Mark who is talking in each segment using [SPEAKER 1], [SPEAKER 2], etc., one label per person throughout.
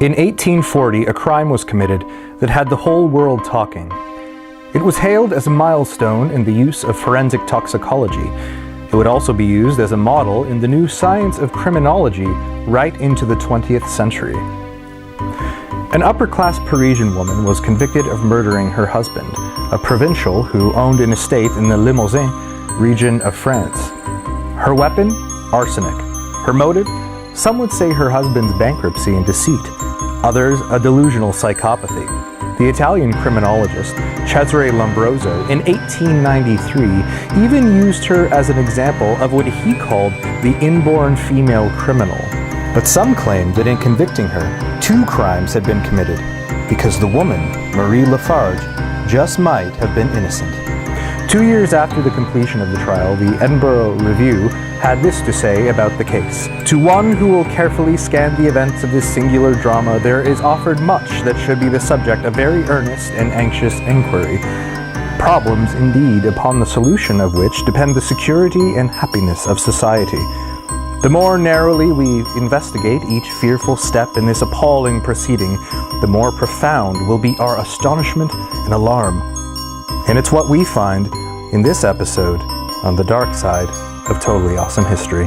[SPEAKER 1] In 1840, a crime was committed that had the whole world talking. It was hailed as a milestone in the use of forensic toxicology. It would also be used as a model in the new science of criminology right into the 20th century. An upper-class Parisian woman was convicted of murdering her husband, a provincial who owned an estate in the Limousin region of France. Her weapon? Arsenic. Her motive? Some would say her husband's bankruptcy and deceit. Others, a delusional psychopathy. The Italian criminologist Cesare Lombroso in 1893 even used her as an example of what he called the inborn female criminal. But some claimed that in convicting her, two crimes had been committed, because the woman, Marie Lafarge, just might have been innocent. 2 years after the completion of the trial, the Edinburgh Review had this to say about the case. To one who will carefully scan the events of this singular drama, there is offered much that should be the subject of very earnest and anxious inquiry. Problems, indeed, upon the solution of which depend the security and happiness of society. The more narrowly we investigate each fearful step in this appalling proceeding, the more profound will be our astonishment and alarm. And it's what we find in this episode on the dark side of Totally Awesome History.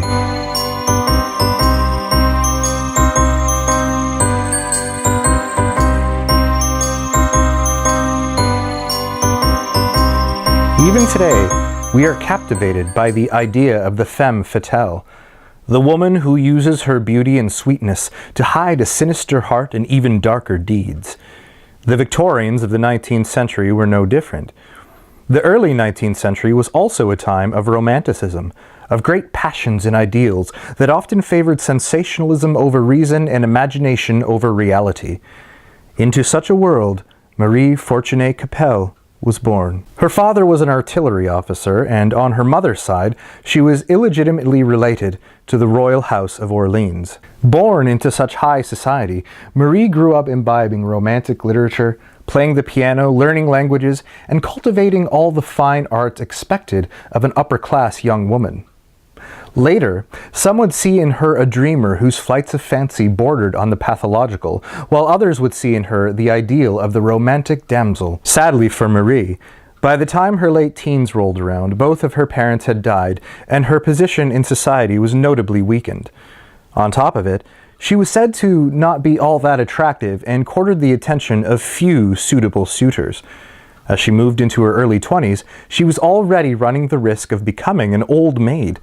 [SPEAKER 1] Even today, we are captivated by the idea of the femme fatale, the woman who uses her beauty and sweetness to hide a sinister heart and even darker deeds. The Victorians of the 19th century were no different. The early 19th century was also a time of romanticism, of great passions and ideals that often favored sensationalism over reason and imagination over reality. Into such a world, Marie Fortuné Capelle was born. Her father was an artillery officer, and on her mother's side, she was illegitimately related to the royal house of Orleans. Born into such high society, Marie grew up imbibing romantic literature, playing the piano, learning languages, and cultivating all the fine arts expected of an upper-class young woman. Later, some would see in her a dreamer whose flights of fancy bordered on the pathological, while others would see in her the ideal of the romantic damsel. Sadly for Marie, by the time her late teens rolled around, both of her parents had died, and her position in society was notably weakened. On top of it, she was said to not be all that attractive and courted the attention of few suitable suitors. As she moved into her early 20s, she was already running the risk of becoming an old maid.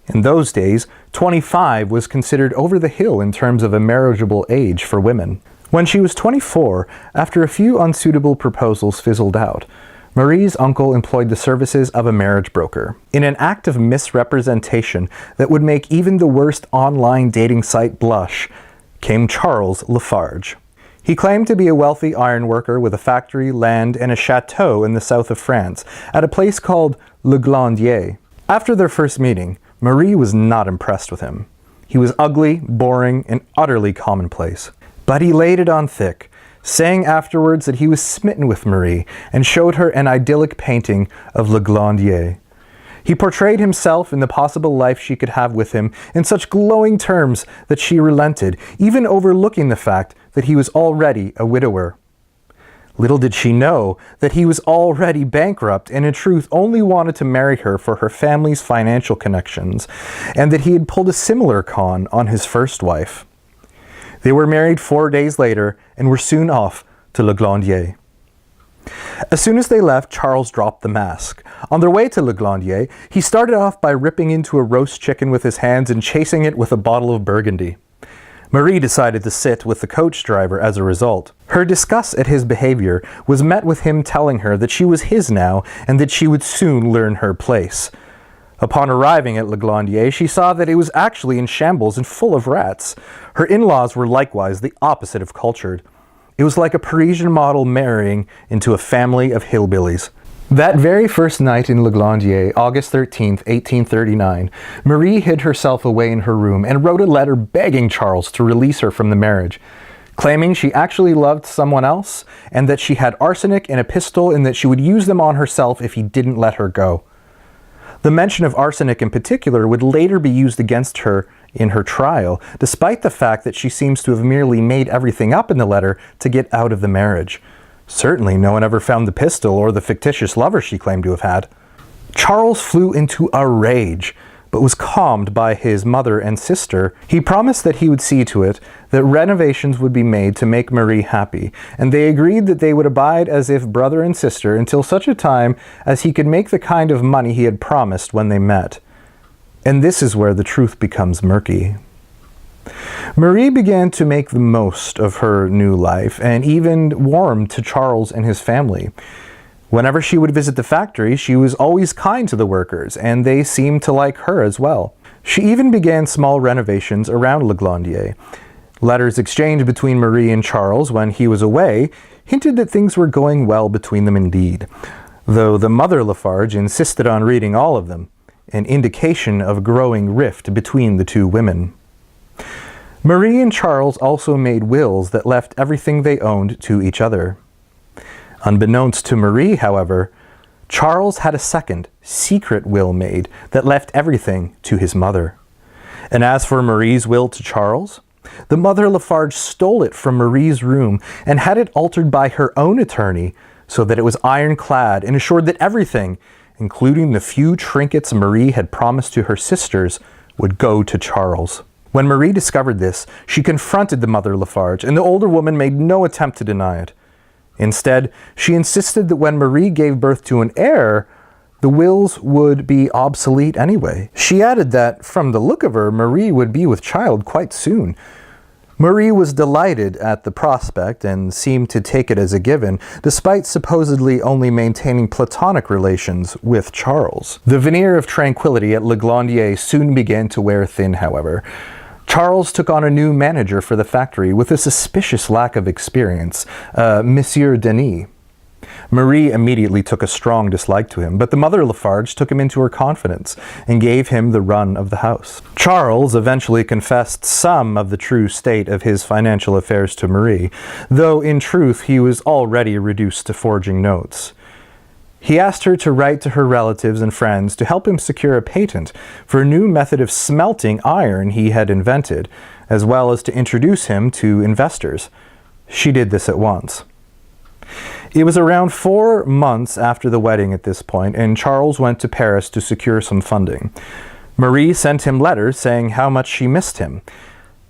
[SPEAKER 1] In those days, 25 was considered over the hill in terms of a marriageable age for women. When she was 24, after a few unsuitable proposals fizzled out, Marie's uncle employed the services of a marriage broker. In an act of misrepresentation that would make even the worst online dating site blush, came Charles Lafarge. He claimed to be a wealthy ironworker with a factory, land, and a chateau in the south of France, at a place called Le Glandier. After their first meeting, Marie was not impressed with him. He was ugly, boring, and utterly commonplace. But he laid it on thick, saying afterwards that he was smitten with Marie and showed her an idyllic painting of Le Glandier. He portrayed himself in the possible life she could have with him in such glowing terms that she relented, even overlooking the fact that he was already a widower. Little did she know that he was already bankrupt and in truth only wanted to marry her for her family's financial connections, and that he had pulled a similar con on his first wife. They were married 4 days later and were soon off to Le Glandier. As soon as they left, Charles dropped the mask. On their way to Le Glandier, he started off by ripping into a roast chicken with his hands and chasing it with a bottle of Burgundy. Marie decided to sit with the coach driver as a result. Her disgust at his behavior was met with him telling her that she was his now and that she would soon learn her place. Upon arriving at Le Glandier, she saw that it was actually in shambles and full of rats. Her in-laws were likewise the opposite of cultured. It was like a Parisian model marrying into a family of hillbillies. That very first night in Le Glandier, August 13th, 1839, Marie hid herself away in her room and wrote a letter begging Charles to release her from the marriage, claiming she actually loved someone else and that she had arsenic and a pistol and that she would use them on herself if he didn't let her go. The mention of arsenic in particular would later be used against her in her trial, despite the fact that she seems to have merely made everything up in the letter to get out of the marriage. Certainly no one ever found the pistol or the fictitious lover she claimed to have had. Charles flew into a rage, but was calmed by his mother and sister. He promised that he would see to it that renovations would be made to make Marie happy, and they agreed that they would abide as if brother and sister until such a time as he could make the kind of money he had promised when they met. And this is where the truth becomes murky. Marie began to make the most of her new life and even warmed to Charles and his family. Whenever she would visit the factory, she was always kind to the workers, and they seemed to like her as well. She even began small renovations around Le Glandier. Letters exchanged between Marie and Charles when he was away hinted that things were going well between them indeed, though the mother Lafarge insisted on reading all of them, an indication of growing rift between the two women. Marie and Charles also made wills that left everything they owned to each other. Unbeknownst to Marie, however, Charles had a second, secret will made that left everything to his mother. And as for Marie's will to Charles, the mother Lafarge stole it from Marie's room and had it altered by her own attorney so that it was ironclad and assured that everything, including the few trinkets Marie had promised to her sisters, would go to Charles. When Marie discovered this, she confronted the mother Lafarge, and the older woman made no attempt to deny it. Instead, she insisted that when Marie gave birth to an heir, the wills would be obsolete anyway. She added that, from the look of her, Marie would be with child quite soon. Marie was delighted at the prospect and seemed to take it as a given, despite supposedly only maintaining platonic relations with Charles. The veneer of tranquility at Le Glandier soon began to wear thin, however. Charles took on a new manager for the factory with a suspicious lack of experience, Monsieur Denis. Marie immediately took a strong dislike to him, but the mother Lafarge took him into her confidence and gave him the run of the house. Charles eventually confessed some of the true state of his financial affairs to Marie, though in truth he was already reduced to forging notes. He asked her to write to her relatives and friends to help him secure a patent for a new method of smelting iron he had invented, as well as to introduce him to investors. She did this at once. It was around 4 months after the wedding at this point, and Charles went to Paris to secure some funding. Marie sent him letters saying how much she missed him.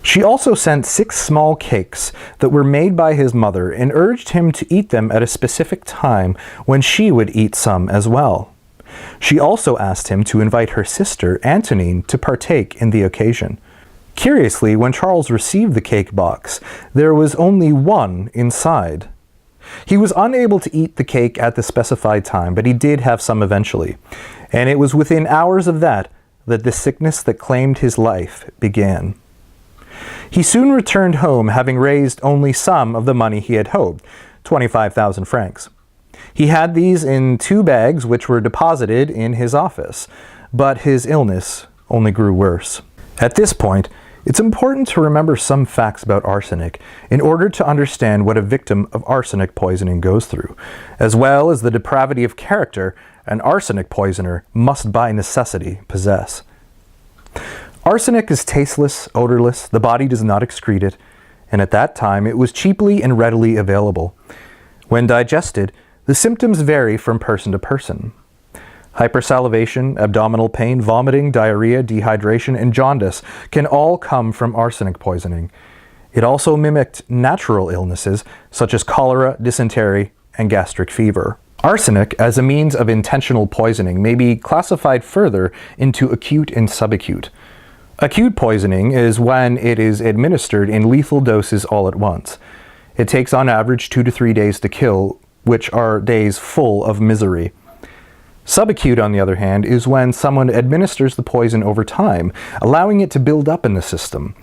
[SPEAKER 1] She also sent 6 small cakes that were made by his mother and urged him to eat them at a specific time when she would eat some as well. She also asked him to invite her sister, Antonine, to partake in the occasion. Curiously, when Charles received the cake box, there was only one inside. He was unable to eat the cake at the specified time, but he did have some eventually. And it was within hours of that the sickness that claimed his life began. He soon returned home, having raised only some of the money he had hoped, 25,000 francs. He had these in 2 bags, which were deposited in his office, but his illness only grew worse. At this point, it's important to remember some facts about arsenic in order to understand what a victim of arsenic poisoning goes through, as well as the depravity of character an arsenic poisoner must by necessity possess. Arsenic is tasteless, odorless, the body does not excrete it, and at that time it was cheaply and readily available. When digested, the symptoms vary from person to person. Hypersalivation, abdominal pain, vomiting, diarrhea, dehydration, and jaundice can all come from arsenic poisoning. It also mimicked natural illnesses such as cholera, dysentery, and gastric fever. Arsenic, as a means of intentional poisoning, may be classified further into acute and subacute. Acute poisoning is when it is administered in lethal doses all at once. It takes on average 2 to 3 days to kill, which are days full of misery. Subacute, on the other hand, is when someone administers the poison over time, allowing it to build up in the system.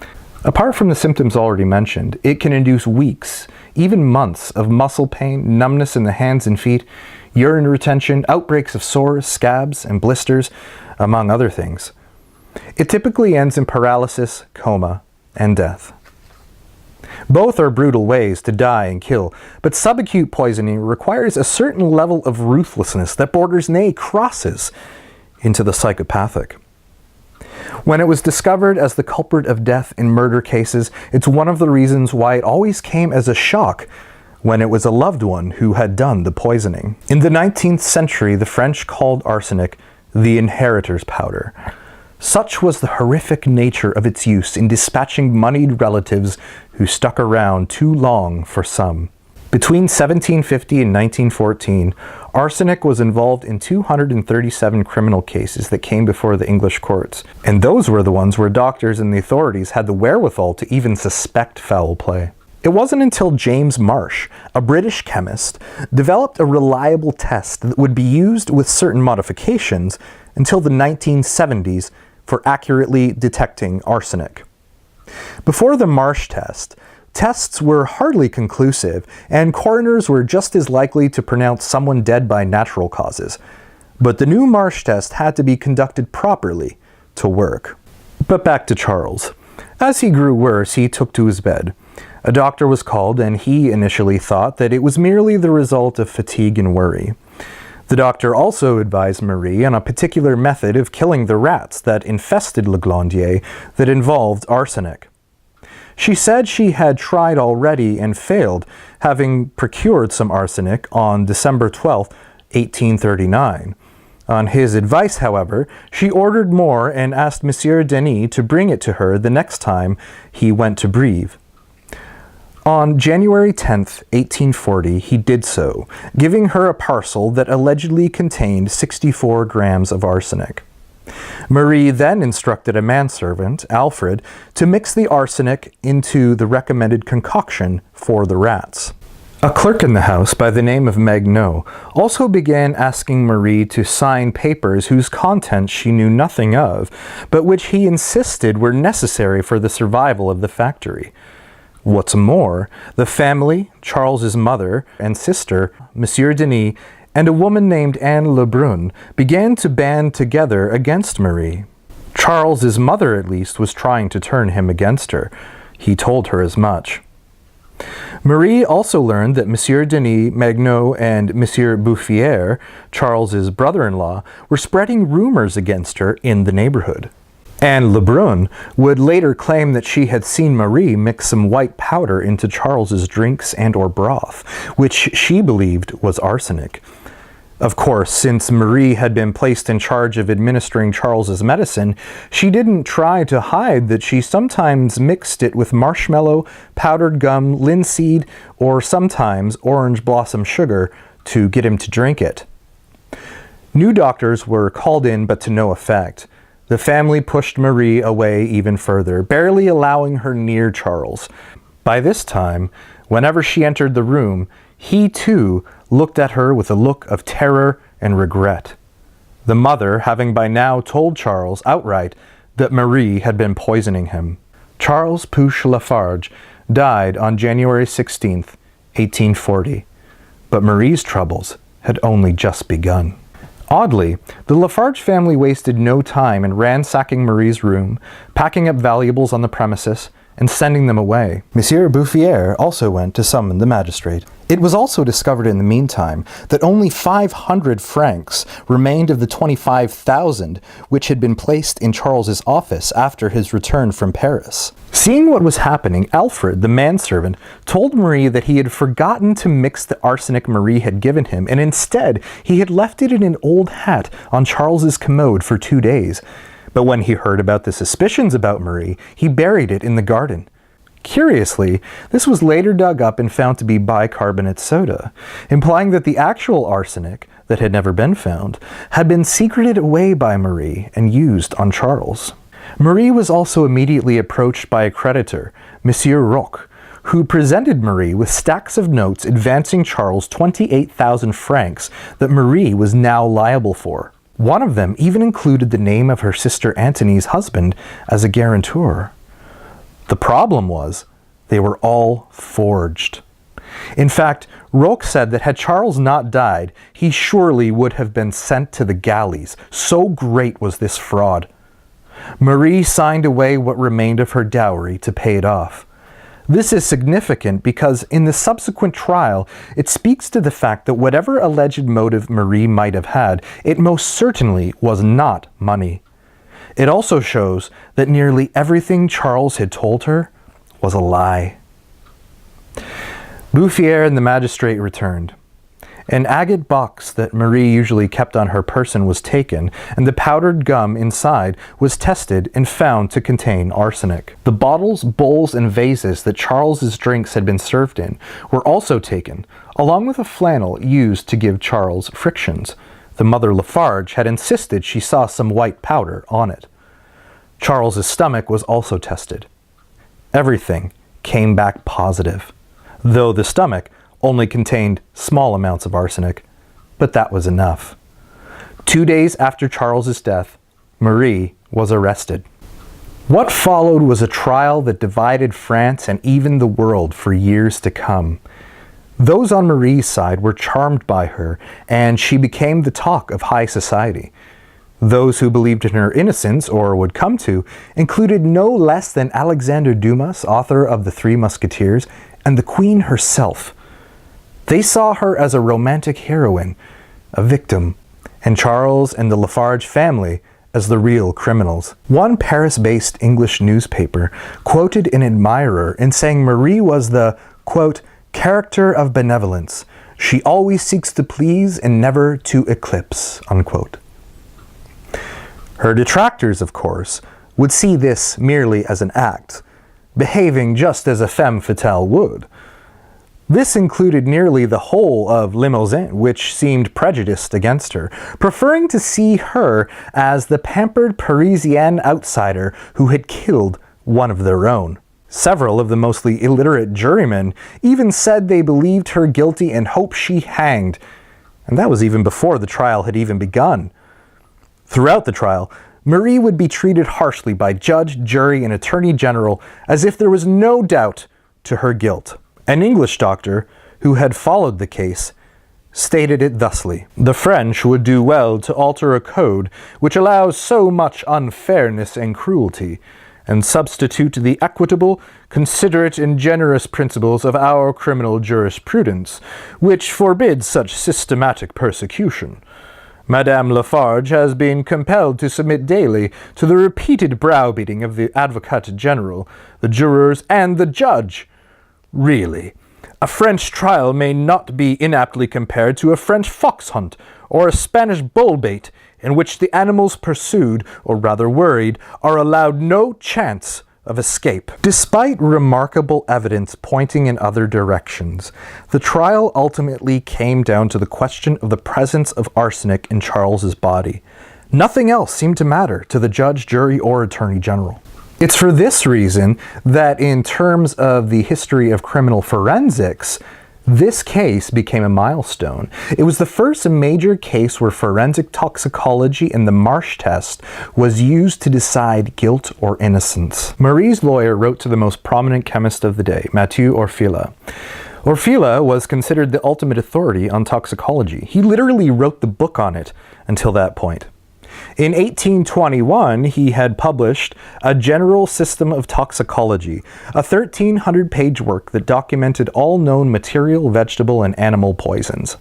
[SPEAKER 1] Apart from the symptoms already mentioned, it can induce weeks, even months of muscle pain, numbness in the hands and feet, urine retention, outbreaks of sores, scabs, and blisters, among other things. It typically ends in paralysis, coma, and death. Both are brutal ways to die and kill, but subacute poisoning requires a certain level of ruthlessness that borders, nay, crosses, into the psychopathic. When it was discovered as the culprit of death in murder cases, it's one of the reasons why it always came as a shock when it was a loved one who had done the poisoning. In the 19th century, the French called arsenic the inheritor's powder. Such was the horrific nature of its use in dispatching moneyed relatives who stuck around too long for some. Between 1750 and 1914, arsenic was involved in 237 criminal cases that came before the English courts, and those were the ones where doctors and the authorities had the wherewithal to even suspect foul play. It wasn't until James Marsh, a British chemist, developed a reliable test that would be used with certain modifications until the 1970s for accurately detecting arsenic. Before the Marsh test, tests were hardly conclusive, and coroners were just as likely to pronounce someone dead by natural causes. But the new Marsh test had to be conducted properly to work. But back to Charles. As he grew worse, he took to his bed. A doctor was called, and he initially thought that it was merely the result of fatigue and worry. The doctor also advised Marie on a particular method of killing the rats that infested Le Glandier that involved arsenic. She said she had tried already and failed, having procured some arsenic on December 12, 1839. On his advice, however, she ordered more and asked Monsieur Denis to bring it to her the next time he went to Brive. On January 10, 1840, he did so, giving her a parcel that allegedly contained 64 grams of arsenic. Marie then instructed a manservant, Alfred, to mix the arsenic into the recommended concoction for the rats. A clerk in the house by the name of Magneau also began asking Marie to sign papers whose contents she knew nothing of, but which he insisted were necessary for the survival of the factory. What's more, the family, Charles's mother and sister, Monsieur Denis, and a woman named Anne Lebrun began to band together against Marie. Charles's mother, at least, was trying to turn him against her. He told her as much. Marie also learned that Monsieur Denis, Magneau, and Monsieur Bouffier, Charles's brother-in-law, were spreading rumors against her in the neighborhood. Anne Lebrun would later claim that she had seen Marie mix some white powder into Charles's drinks and or broth, which she believed was arsenic. Of course, since Marie had been placed in charge of administering Charles's medicine, she didn't try to hide that she sometimes mixed it with marshmallow, powdered gum, linseed, or sometimes orange blossom sugar to get him to drink it. New doctors were called in, but to no effect. The family pushed Marie away even further, barely allowing her near Charles. By this time, whenever she entered the room, he too looked at her with a look of terror and regret. The mother having by now told Charles outright that Marie had been poisoning him. Charles Lafarge died on January 16, 1840, but Marie's troubles had only just begun. Oddly, the Lafarge family wasted no time in ransacking Marie's room, packing up valuables on the premises, and sending them away. Monsieur Bouffier also went to summon the magistrate. It was also discovered in the meantime that only 500 francs remained of the 25,000 which had been placed in Charles's office after his return from Paris. Seeing what was happening, Alfred, the manservant, told Marie that he had forgotten to mix the arsenic Marie had given him, and instead he had left it in an old hat on Charles's commode for 2 days. But when he heard about the suspicions about Marie, he buried it in the garden. Curiously, this was later dug up and found to be bicarbonate soda, implying that the actual arsenic, that had never been found, had been secreted away by Marie and used on Charles. Marie was also immediately approached by a creditor, Monsieur Roch, who presented Marie with stacks of notes advancing Charles 28,000 francs that Marie was now liable for. One of them even included the name of her sister Antony's husband as a guarantor. The problem was, they were all forged. In fact, Roch said that had Charles not died, he surely would have been sent to the galleys. So great was this fraud. Marie signed away what remained of her dowry to pay it off. This is significant because in the subsequent trial, it speaks to the fact that whatever alleged motive Marie might have had, it most certainly was not money. It also shows that nearly everything Charles had told her was a lie. Bouffier and the magistrate returned. An agate box that Marie usually kept on her person was taken, and the powdered gum inside was tested and found to contain arsenic. The bottles, bowls, and vases that Charles's drinks had been served in were also taken, along with a flannel used to give Charles frictions. The mother Lafarge had insisted she saw some white powder on it. Charles's stomach was also tested. Everything came back positive, though the stomach only contained small amounts of arsenic, but that was enough. 2 days after Charles's death, Marie was arrested. What followed was a trial that divided France and even the world for years to come. Those on Marie's side were charmed by her, and she became the talk of high society. Those who believed in her innocence, or would come to, included no less than Alexandre Dumas, author of The Three Musketeers, and the Queen herself. They saw her as a romantic heroine, a victim, and Charles and the Lafarge family as the real criminals. One Paris-based English newspaper quoted an admirer in saying Marie was the, quote, character of benevolence. She always seeks to please and never to eclipse, unquote. Her detractors, of course, would see this merely as an act, behaving just as a femme fatale would. This included nearly the whole of Limousin, which seemed prejudiced against her, preferring to see her as the pampered Parisienne outsider who had killed one of their own. Several of the mostly illiterate jurymen even said they believed her guilty and hoped she hanged, and that was even before the trial had even begun. Throughout the trial, Marie would be treated harshly by judge, jury, and attorney general as if there was no doubt to her guilt. An English doctor, who had followed the case, stated it thusly: "The French would do well to alter a code which allows so much unfairness and cruelty, and substitute the equitable, considerate, and generous principles of our criminal jurisprudence, which forbid such systematic persecution. Madame Lafarge has been compelled to submit daily to the repeated browbeating of the Advocate General, the jurors, and the judge. Really, a French trial may not be inaptly compared to a French fox hunt or a Spanish bull bait, in which the animals pursued, or rather worried, are allowed no chance of escape." Despite remarkable evidence pointing in other directions, the trial ultimately came down to the question of the presence of arsenic in Charles's body. Nothing else seemed to matter to the judge, jury, or attorney general. It's for this reason that in terms of the history of criminal forensics, this case became a milestone. It was the first major case where forensic toxicology and the Marsh test was used to decide guilt or innocence. Marie's lawyer wrote to the most prominent chemist of the day, Mathieu Orfila. Orfila was considered the ultimate authority on toxicology. He literally wrote the book on it until that point. In 1821, he had published A General System of Toxicology, a 1,300-page work that documented all known material, vegetable, and animal poisons.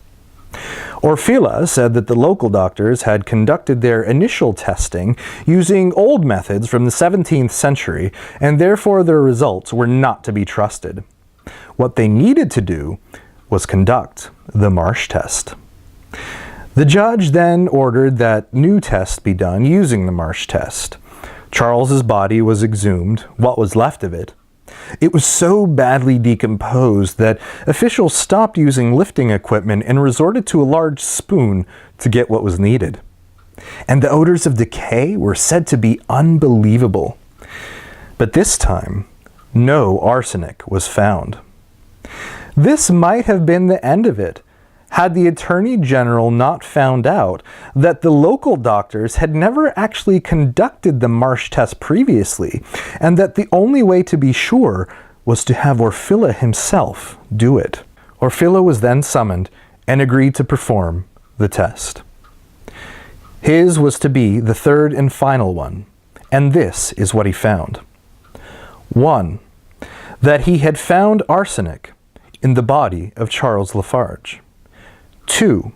[SPEAKER 1] Orfila said that the local doctors had conducted their initial testing using old methods from the 17th century, and therefore their results were not to be trusted. What they needed to do was conduct the Marsh test. The judge then ordered that new tests be done using the Marsh test. Charles's body was exhumed, what was left of it. It was so badly decomposed that officials stopped using lifting equipment and resorted to a large spoon to get what was needed. And the odors of decay were said to be unbelievable. But this time, no arsenic was found. This might have been the end of it, had the Attorney General not found out that the local doctors had never actually conducted the Marsh test previously, and that the only way to be sure was to have Orfila himself do it. Orfila was then summoned and agreed to perform the test. His was to be the third and final one, and this is what he found. 1. That he had found arsenic in the body of Charles Lafarge. 2.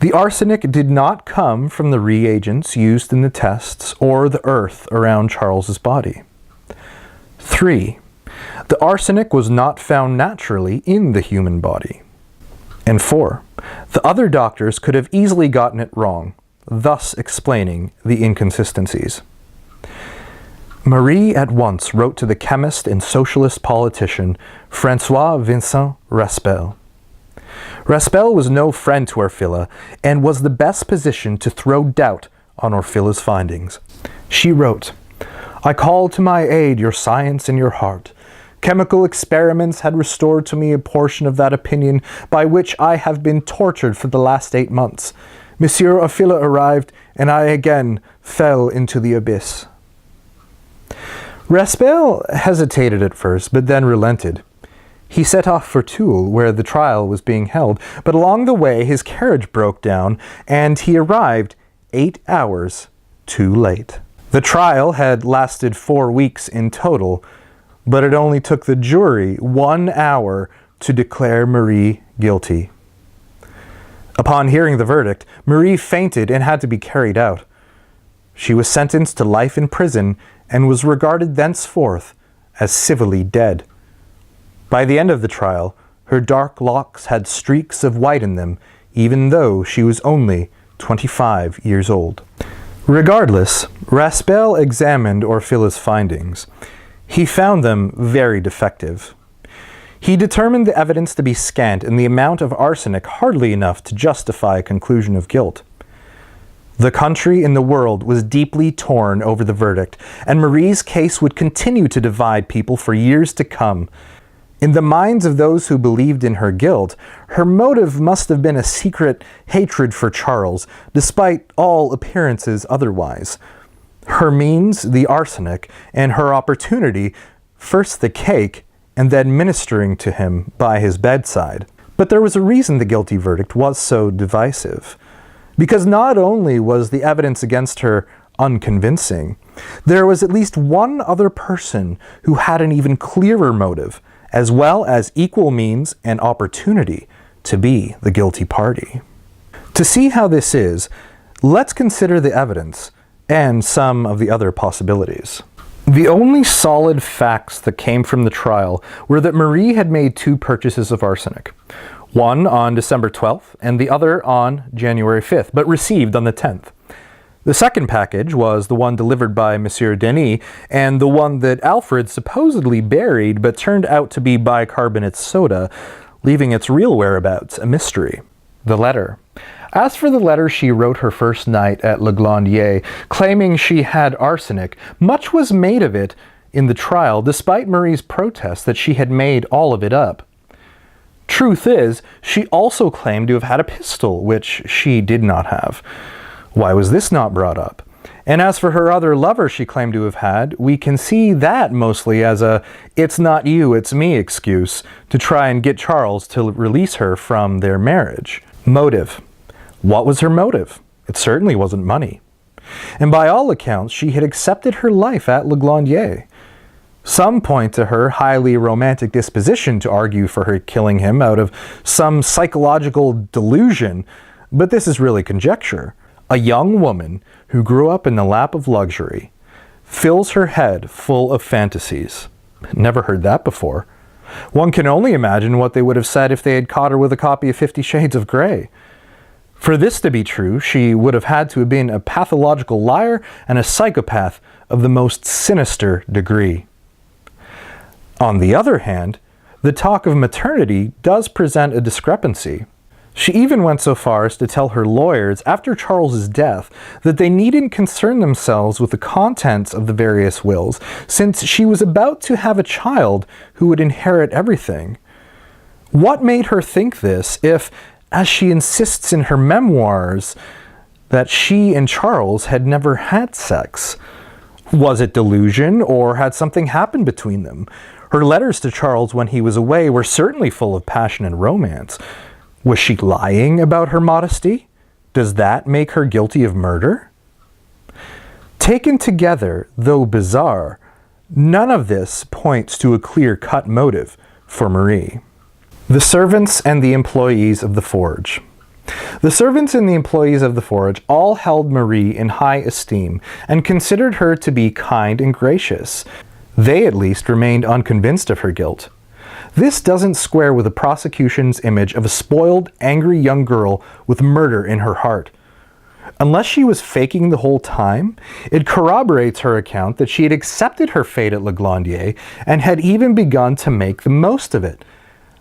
[SPEAKER 1] The arsenic did not come from the reagents used in the tests or the earth around Charles's body. 3. The arsenic was not found naturally in the human body. And 4. The other doctors could have easily gotten it wrong, thus explaining the inconsistencies. Marie at once wrote to the chemist and socialist politician François Vincent Raspel. Raspel was no friend to Orfila and was the best positioned to throw doubt on Orfila's findings. She wrote, "I call to my aid your science and your heart. Chemical experiments had restored to me a portion of that opinion by which I have been tortured for the last 8 months. Monsieur Orfila arrived, and I again fell into the abyss." Raspel hesitated at first, but then relented. He set off for Toul, where the trial was being held, but along the way his carriage broke down, and he arrived 8 hours too late. The trial had lasted 4 weeks in total, but it only took the jury 1 hour to declare Marie guilty. Upon hearing the verdict, Marie fainted and had to be carried out. She was sentenced to life in prison and was regarded thenceforth as civilly dead. By the end of the trial, her dark locks had streaks of white in them, even though she was only 25 years old. Regardless, Raspel examined Orfila's findings. He found them very defective. He determined the evidence to be scant and the amount of arsenic hardly enough to justify a conclusion of guilt. The country and the world was deeply torn over the verdict, and Marie's case would continue to divide people for years to come. In the minds of those who believed in her guilt, her motive must have been a secret hatred for Charles, despite all appearances otherwise. Her means, the arsenic, and her opportunity, first the cake, and then ministering to him by his bedside. But there was a reason the guilty verdict was so divisive. Because not only was the evidence against her unconvincing, there was at least one other person who had an even clearer motive, as well as equal means and opportunity to be the guilty party. To see how this is, let's consider the evidence and some of the other possibilities. The only solid facts that came from the trial were that Marie had made 2 purchases of arsenic, one on December 12th and the other on January 5th, but received on the 10th. The second package was the one delivered by Monsieur Denis, and the one that Alfred supposedly buried but turned out to be bicarbonate soda, leaving its real whereabouts a mystery. The letter. As for the letter she wrote her first night at Le Glandier, claiming she had arsenic, much was made of it in the trial, despite Marie's protest that she had made all of it up. Truth is, she also claimed to have had a pistol, which she did not have. Why was this not brought up? And as for her other lover she claimed to have had, we can see that mostly as a "it's not you, it's me" excuse to try and get Charles to release her from their marriage. Motive. What was her motive? It certainly wasn't money. And by all accounts, she had accepted her life at Le Glandier. Some point to her highly romantic disposition to argue for her killing him out of some psychological delusion, but this is really conjecture. A young woman who grew up in the lap of luxury fills her head full of fantasies. Never heard that before. One can only imagine what they would have said if they had caught her with a copy of 50 Shades of Grey. For this to be true, she would have had to have been a pathological liar and a psychopath of the most sinister degree. On the other hand, the talk of maternity does present a discrepancy. She even went so far as to tell her lawyers after Charles's death that they needn't concern themselves with the contents of the various wills, since she was about to have a child who would inherit everything. What made her think this if, as she insists in her memoirs, that she and Charles had never had sex? Was it delusion, or had something happened between them? Her letters to Charles when he was away were certainly full of passion and romance. Was she lying about her modesty? Does that make her guilty of murder? Taken together, though bizarre, none of this points to a clear-cut motive for Marie. The servants and the employees of the forge. The servants and the employees of the forge all held Marie in high esteem and considered her to be kind and gracious. They at least remained unconvinced of her guilt. This doesn't square with the prosecution's image of a spoiled, angry young girl with murder in her heart. Unless she was faking the whole time, it corroborates her account that she had accepted her fate at Le Glandier and had even begun to make the most of it,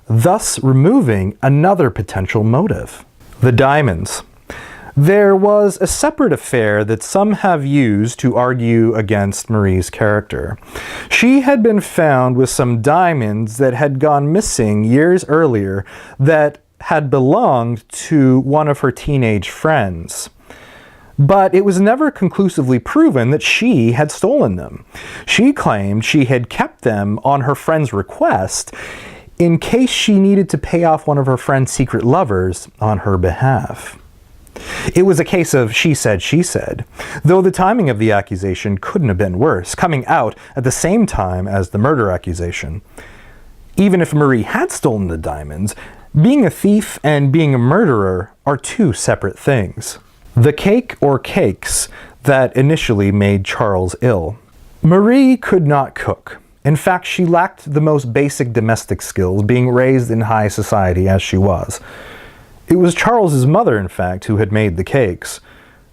[SPEAKER 1] thus removing another potential motive. The diamonds. There was a separate affair that some have used to argue against Marie's character. She had been found with some diamonds that had gone missing years earlier that had belonged to one of her teenage friends. But it was never conclusively proven that she had stolen them. She claimed she had kept them on her friend's request in case she needed to pay off one of her friend's secret lovers on her behalf. It was a case of she said, though the timing of the accusation couldn't have been worse, coming out at the same time as the murder accusation. Even if Marie had stolen the diamonds, being a thief and being a murderer are two separate things. The cake or cakes that initially made Charles ill. Marie could not cook. In fact, she lacked the most basic domestic skills, being raised in high society as she was. It was Charles's mother, in fact, who had made the cakes.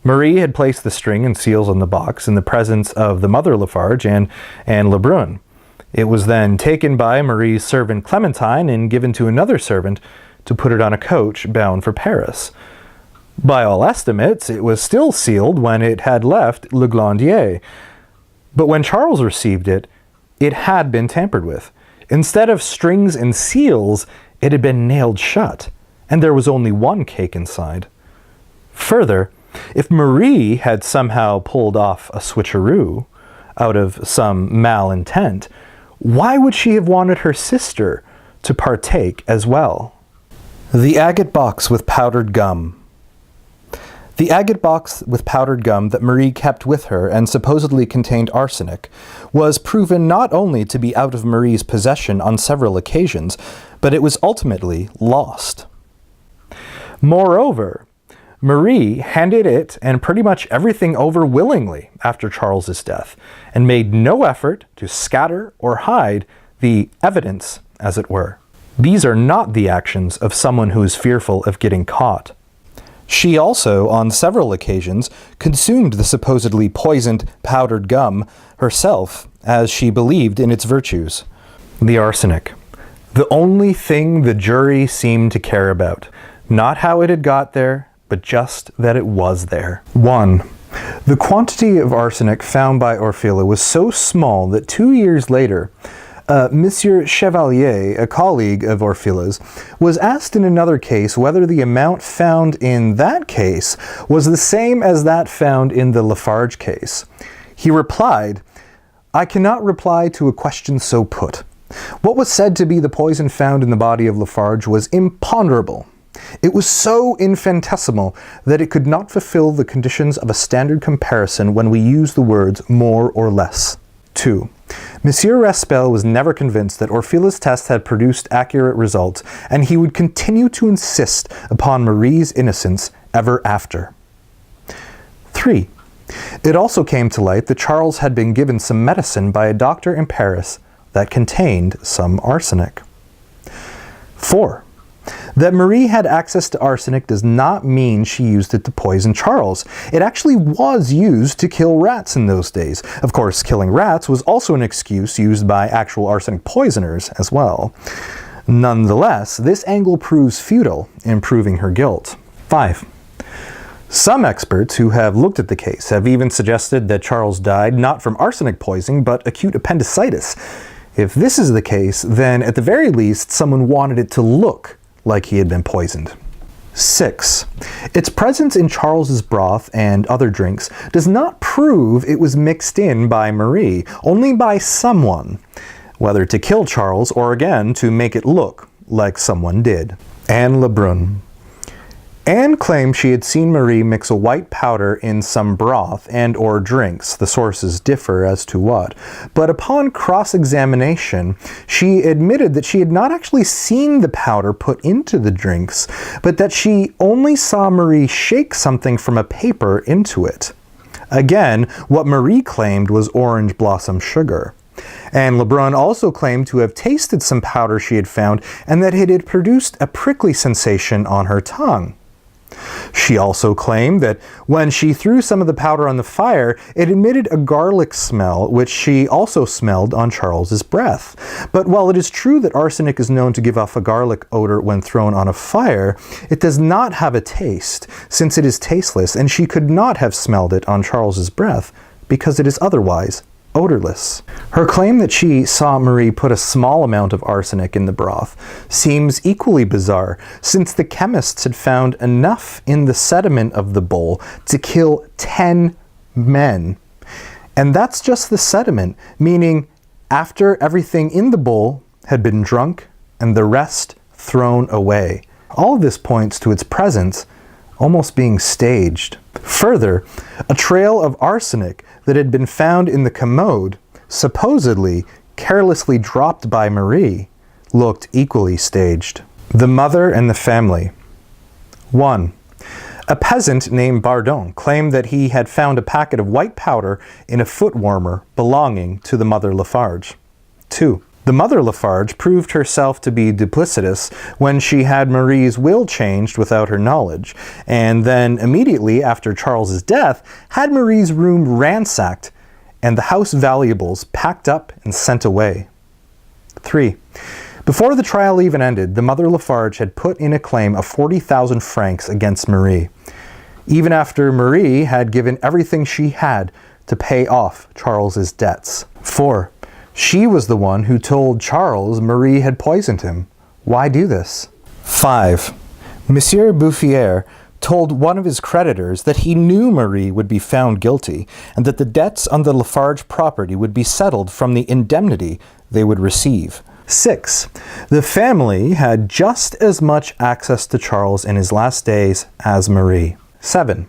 [SPEAKER 1] Marie had placed the string and seals on the box in the presence of the mother Lafarge and Lebrun. It was then taken by Marie's servant Clementine and given to another servant to put it on a coach bound for Paris. By all estimates, it was still sealed when it had left Le Glandier. But when Charles received it, it had been tampered with. Instead of strings and seals, it had been nailed shut, and there was only one cake inside. Further, if Marie had somehow pulled off a switcheroo out of some malintent, why would she have wanted her sister to partake as well? The agate box with powdered gum. The agate box with powdered gum that Marie kept with her and supposedly contained arsenic was proven not only to be out of Marie's possession on several occasions, but it was ultimately lost. Moreover, Marie handed it and pretty much everything over willingly after Charles's death, and made no effort to scatter or hide the evidence, as it were. These are not the actions of someone who is fearful of getting caught. She also, on several occasions, consumed the supposedly poisoned powdered gum herself, as she believed in its virtues. The arsenic. The only thing the jury seemed to care about. Not how it had got there, but just that it was there. 1. The quantity of arsenic found by Orfila was so small that 2 years later, Monsieur Chevalier, a colleague of Orfila's, was asked in another case whether the amount found in that case was the same as that found in the Lafarge case. He replied, "I cannot reply to a question so put. What was said to be the poison found in the body of Lafarge was imponderable. It was so infinitesimal that it could not fulfill the conditions of a standard comparison when we use the words more or less." 2. Monsieur Raspel was never convinced that Orfila's test had produced accurate results, and he would continue to insist upon Marie's innocence ever after. 3. It also came to light that Charles had been given some medicine by a doctor in Paris that contained some arsenic. 4. That Marie had access to arsenic does not mean she used it to poison Charles. It actually was used to kill rats in those days. Of course, killing rats was also an excuse used by actual arsenic poisoners as well. Nonetheless, this angle proves futile in proving her guilt. 5. Some experts who have looked at the case have even suggested that Charles died not from arsenic poisoning, but acute appendicitis. If this is the case, then at the very least, someone wanted it to look like he had been poisoned. 6. Its presence in Charles's broth and other drinks does not prove it was mixed in by Marie, only by someone, whether to kill Charles or again to make it look like someone did. Anne Lebrun. Anne claimed she had seen Marie mix a white powder in some broth and or drinks. The sources differ as to what. But upon cross-examination, she admitted that she had not actually seen the powder put into the drinks, but that she only saw Marie shake something from a paper into it. Again, what Marie claimed was orange blossom sugar. Anne Lebrun also claimed to have tasted some powder she had found and that it had produced a prickly sensation on her tongue. She also claimed that when she threw some of the powder on the fire, it emitted a garlic smell, which she also smelled on Charles's breath. But while it is true that arsenic is known to give off a garlic odor when thrown on a fire, it does not have a taste, since it is tasteless, and she could not have smelled it on Charles's breath, because it is otherwise odorless. Her claim that she saw Marie put a small amount of arsenic in the broth seems equally bizarre, since the chemists had found enough in the sediment of the bowl to kill 10 men. And that's just the sediment, meaning after everything in the bowl had been drunk and the rest thrown away. All of this points to its presence almost being staged. Further, a trail of arsenic that had been found in the commode, supposedly carelessly dropped by Marie, looked equally staged. The mother and the family. 1. A peasant named Bardon claimed that he had found a packet of white powder in a foot warmer belonging to the mother Lafarge. 2. The mother Lafarge proved herself to be duplicitous when she had Marie's will changed without her knowledge, and then immediately after Charles's death had Marie's room ransacked and the house valuables packed up and sent away. 3. Before the trial even ended, the mother Lafarge had put in a claim of 40,000 francs against Marie, even after Marie had given everything she had to pay off Charles's debts. 4. She was the one who told Charles Marie had poisoned him. Why do this? 5. Monsieur Bouffier told one of his creditors that he knew Marie would be found guilty and that the debts on the Lafarge property would be settled from the indemnity they would receive. 6. The family had just as much access to Charles in his last days as Marie. 7.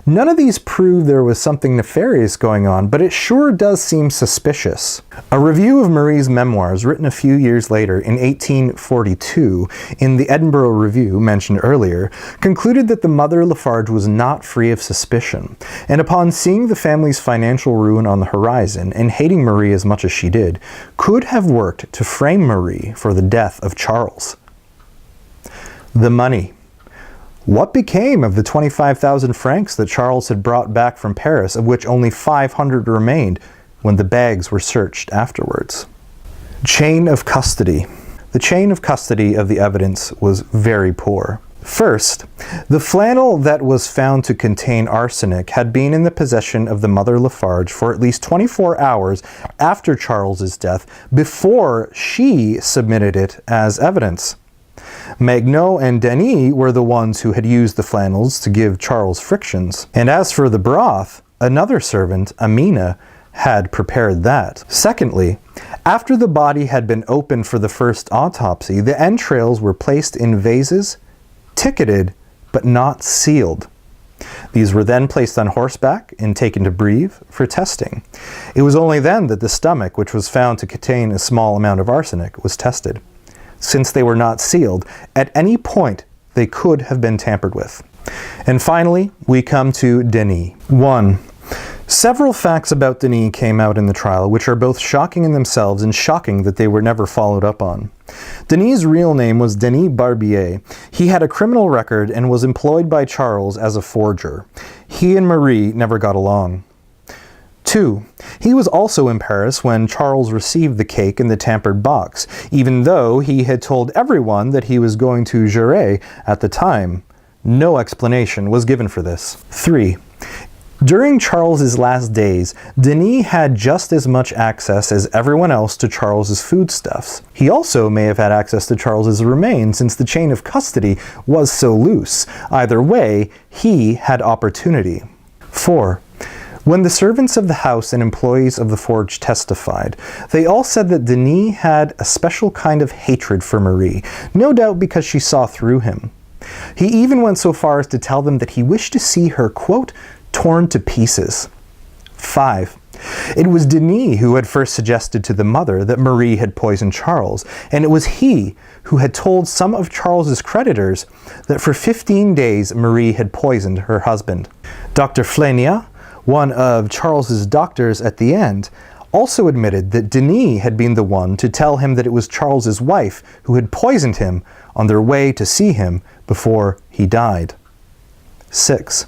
[SPEAKER 1] None of these prove there was something nefarious going on, but it sure does seem suspicious. A review of Marie's memoirs, written a few years later in 1842 in the Edinburgh Review mentioned earlier, concluded that the mother Lafarge was not free of suspicion, and upon seeing the family's financial ruin on the horizon and hating Marie as much as she did, could have worked to frame Marie for the death of Charles. The money. What became of the 25,000 francs that Charles had brought back from Paris, of which only 500 remained when the bags were searched afterwards? Chain of custody. The chain of custody of the evidence was very poor. First, the flannel that was found to contain arsenic had been in the possession of the mother Lafarge for at least 24 hours after Charles's death, before she submitted it as evidence. Magnot and Denis were the ones who had used the flannels to give Charles frictions. And as for the broth, another servant, Amina, had prepared that. Secondly, after the body had been opened for the first autopsy, the entrails were placed in vases, ticketed, but not sealed. These were then placed on horseback and taken to Brive for testing. It was only then that the stomach, which was found to contain a small amount of arsenic, was tested. Since they were not sealed, at any point they could have been tampered with. And finally, we come to Denis. 1. Several facts about Denis came out in the trial, which are both shocking in themselves and shocking that they were never followed up on. Denis' real name was Denis Barbier. He had a criminal record and was employed by Charles as a forger. He and Marie never got along. 2. He was also in Paris when Charles received the cake in the tampered box, even though he had told everyone that he was going to Shearing at the time. No explanation was given for this. 3. During Charles's last days, Denis had just as much access as everyone else to Charles's foodstuffs. He also may have had access to Charles's remains, since the chain of custody was so loose. Either way, he had opportunity. 4. When the servants of the house and employees of the forge testified, they all said that Denis had a special kind of hatred for Marie, no doubt because she saw through him. He even went so far as to tell them that he wished to see her, quote, torn to pieces. 5. It was Denis who had first suggested to the mother that Marie had poisoned Charles, and it was he who had told some of Charles's creditors that for 15 days Marie had poisoned her husband. Dr. Flenia, one of Charles's doctors at the end, also admitted that Denis had been the one to tell him that it was Charles's wife who had poisoned him on their way to see him before he died. 6.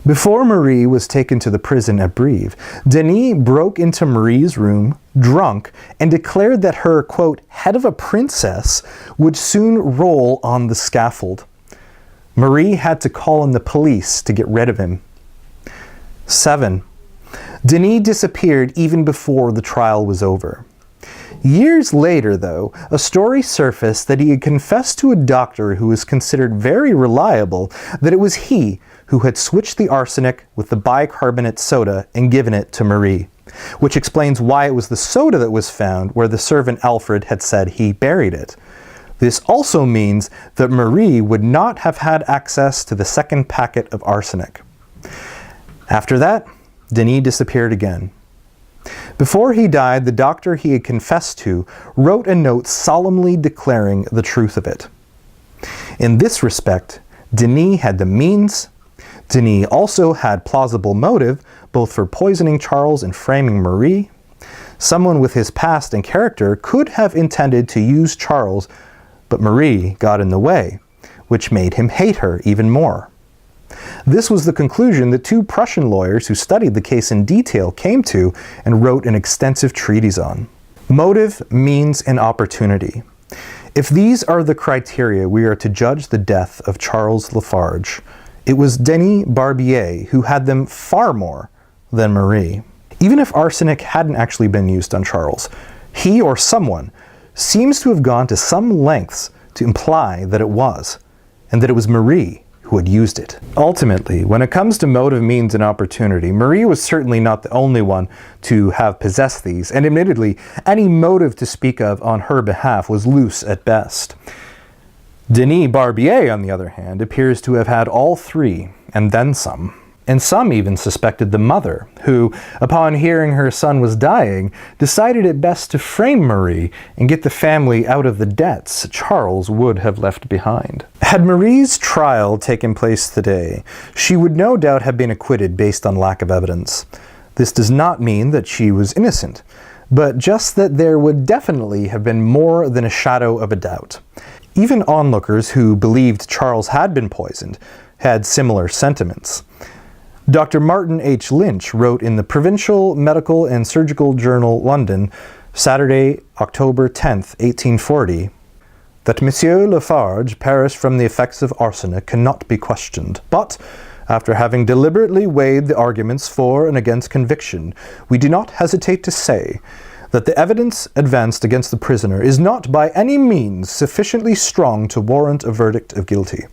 [SPEAKER 1] Before Marie was taken to the prison at Brive, Denis broke into Marie's room, drunk, and declared that her, quote, head of a princess would soon roll on the scaffold. Marie had to call in the police to get rid of him. 7. Denis disappeared even before the trial was over. Years later, though, a story surfaced that he had confessed to a doctor who was considered very reliable that it was he who had switched the arsenic with the bicarbonate soda and given it to Marie, which explains why it was the soda that was found where the servant Alfred had said he buried it. This also means that Marie would not have had access to the second packet of arsenic. After that, Denis disappeared again. Before he died, the doctor he had confessed to wrote a note solemnly declaring the truth of it. In this respect, Denis had the means. Denis also had plausible motive, both for poisoning Charles and framing Marie. Someone with his past and character could have intended to use Charles, but Marie got in the way, which made him hate her even more. This was the conclusion that 2 Prussian lawyers who studied the case in detail came to and wrote an extensive treatise on. Motive, means, and opportunity. If these are the criteria we are to judge the death of Charles Lafarge, it was Denis Barbier who had them far more than Marie. Even if arsenic hadn't actually been used on Charles, he or someone seems to have gone to some lengths to imply that it was, and that it was Marie who had used it. Ultimately, when it comes to motive, means, and opportunity, Marie was certainly not the only one to have possessed these, and admittedly, any motive to speak of on her behalf was loose at best. Denis Barbier, on the other hand, appears to have had all 3, and then some. And some even suspected the mother, who, upon hearing her son was dying, decided it best to frame Marie and get the family out of the debts Charles would have left behind. Had Marie's trial taken place today, she would no doubt have been acquitted based on lack of evidence. This does not mean that she was innocent, but just that there would definitely have been more than a shadow of a doubt. Even onlookers who believed Charles had been poisoned had similar sentiments. Dr. Martin H. Lynch wrote in the Provincial Medical and Surgical Journal, London, Saturday, October 10th, 1840, that Monsieur Lafarge perished from the effects of arsenic cannot be questioned, but, after having deliberately weighed the arguments for and against conviction, we do not hesitate to say that the evidence advanced against the prisoner is not by any means sufficiently strong to warrant a verdict of guilty.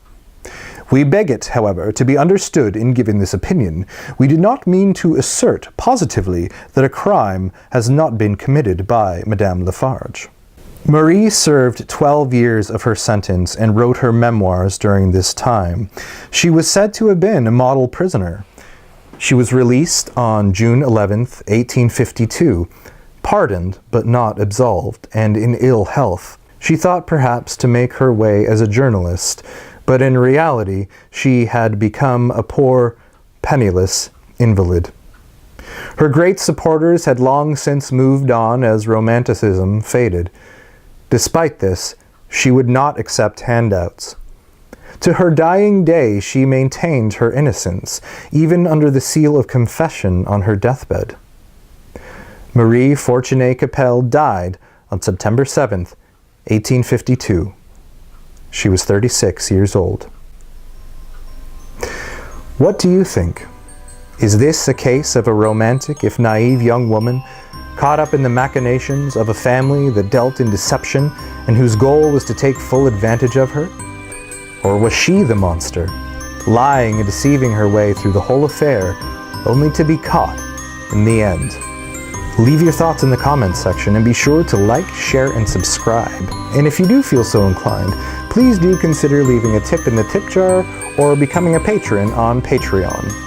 [SPEAKER 1] We beg it, however, to be understood in giving this opinion, we do not mean to assert positively that a crime has not been committed by Madame Lafarge. Marie served 12 years of her sentence and wrote her memoirs during this time. She was said to have been a model prisoner. She was released on June 11th, 1852, pardoned but not absolved, and in ill health. She thought perhaps to make her way as a journalist, but in reality, she had become a poor, penniless invalid. Her great supporters had long since moved on as Romanticism faded. Despite this, she would not accept handouts. To her dying day, she maintained her innocence, even under the seal of confession on her deathbed. Marie Fortuné Capel died on September 7th, 1852. She was 36 years old. What do you think? Is this a case of a romantic, if naive young woman, caught up in the machinations of a family that dealt in deception and whose goal was to take full advantage of her? Or was she the monster, lying and deceiving her way through the whole affair, only to be caught in the end? Leave your thoughts in the comments section and be sure to like, share, and subscribe. And if you do feel so inclined, please do consider leaving a tip in the tip jar or becoming a patron on Patreon.